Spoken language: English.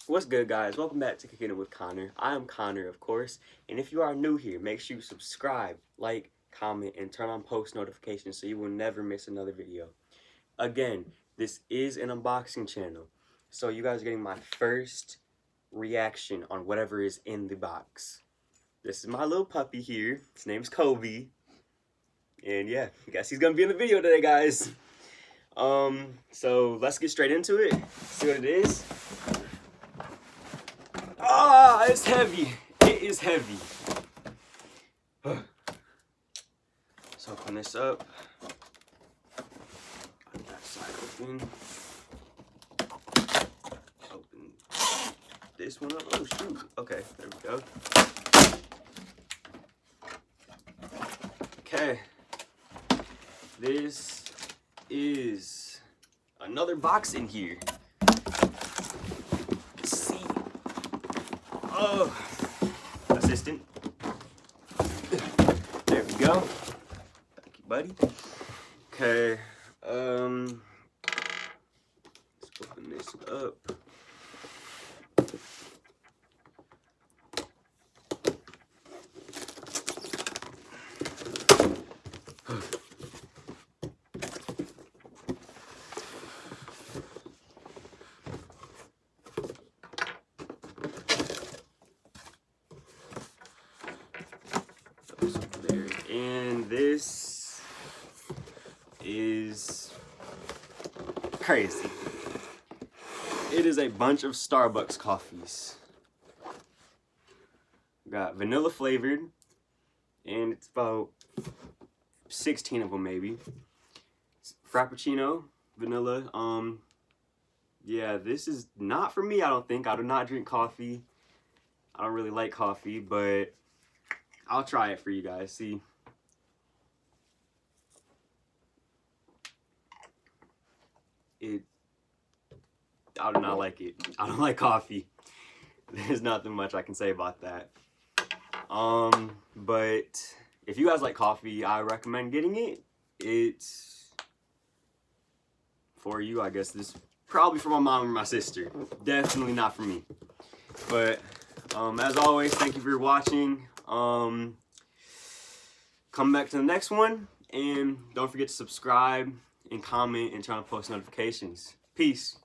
What's good, guys? Welcome back to Kicking It with Connor. I am Connor, of course, and if you are new here, make sure you subscribe, like, comment, and turn on post notifications so you will never miss another video. Again, this is an unboxing channel, so you guys are getting my first reaction on whatever is in the box. This is my little puppy here. His name's Kobe, and yeah, I guess he's gonna be in the video today, guys. So let's get straight into it. See what it is. Ah, it's heavy. It is heavy. Let's open this up. Got that side open. Open this one up. Oh shoot. Okay, there we go. Okay. This is another box in here. Oh, assistant. There we go. Thank you, buddy. Okay. Let's open this up. And this is crazy. It is a bunch of Starbucks coffees. Got vanilla flavored, and it's about 16 of them maybe. Frappuccino, vanilla. Yeah, this is not for me, I don't think. I do not drink coffee. I don't really like coffee, but I'll try it for you guys. See. I do not like it. I don't like coffee. There's nothing much I can say about that. But if you guys like coffee, I recommend getting it. It's for you, I guess. This is probably for my mom or my sister. Definitely not for me. But as always, thank you for watching. Come back to the next one, and don't forget to subscribe and comment and turn on post notifications. Peace.